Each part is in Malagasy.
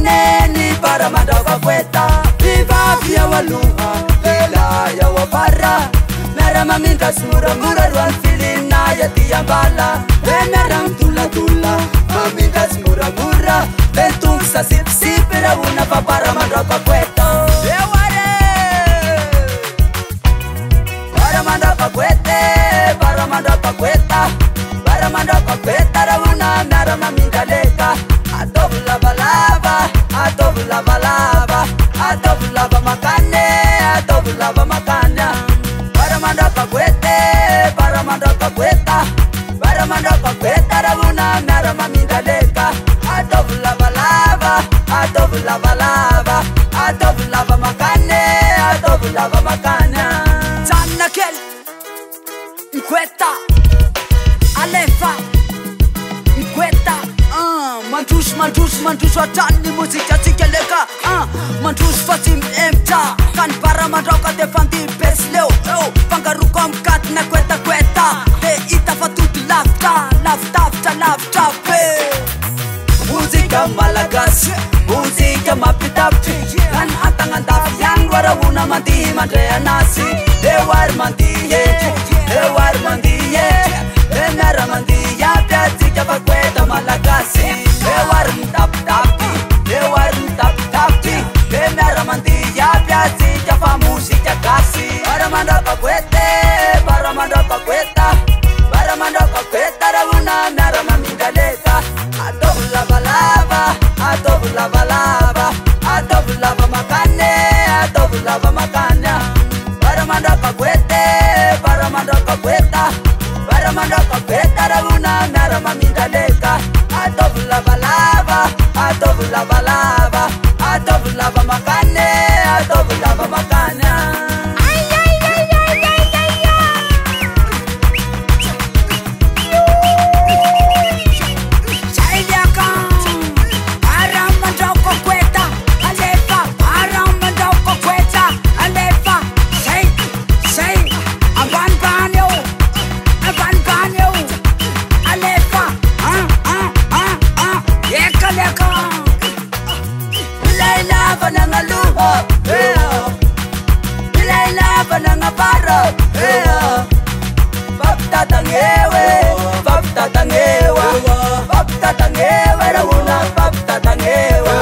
Neni para mandava poeta Viva via walunga Vela ya wapara Mera maminta sura mura ruan filina ya tiambala Merang tula tula Maminta sura mura Bentung sa sip sip Pera una pa para mandava poeta Para mandava poeta Para mandava poeta Para mandava poeta Rauna mera maminta leka Adobo lava lava, adobo lava lava, adobo lava makane, adobo lava makanya. Para mandapa kwete, para mandapa kweta, para mandapa kweta ravuna mera maminda leka. Adobo lava lava, adobo lava lava, adobo lava makane, adobo lava makanya. Zanakel, kweta, alefa, kweta. Mantus watani musika sikeleka Mantus fasim emta Kan para mandroka te fanti pesleo Pangarukom kat na kweta kweta Te ita fatut lafta Lafta Musika malagas Musika mapitapti Kan atangan tafiang Warawuna mandi mandrea nasi Dewar mandiye Dewar mandiye Denara mandiya Piazi japa kweta malagasi Dewar tap tapti Denara mandiya Piazi japa musika kasi Para mandapa kwete Para mandapa kweta Para mandapa kweta Ravuna nara maminda leka Adobo lava lava Adobo lava lava Adobo lava makane Adobo lava makanya Para mandapa kwete Para mandapa kweta Para mandapa kweta Ravuna nara maminda leka Adobo lava lava Adobo lava lava Adobo lava makane Adobo lava makanya Paptatangewe Ravuna paptatangewe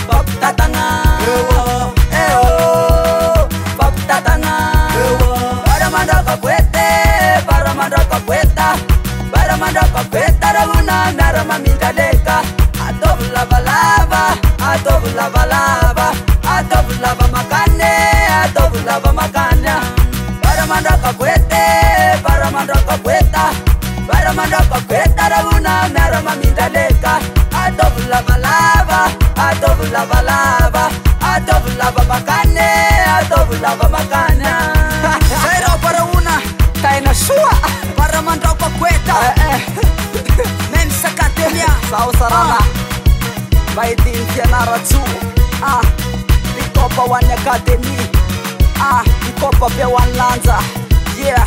Paptatanga Paptatanga Para mandapa kwete Para mandapa kweta Para mandapa kweta Ravuna nara maminda leka Adobo lava lava Adobo lava lava Adobo lava makane Adobo lava makanya Para mandapa kwete Para mandapa kweta Para mandapa kweta Ravuna mera maminda leka Adobo lava lava Adobo lava lava Adobo lava makane Adobo lava makanya Sairo para una Taina sua Para mandapa kweta Mensa katemia Sao sarana Baitin tianara tsu Ikopa wan akademi Ikopa pewan lanza Yeah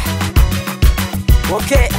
Okay.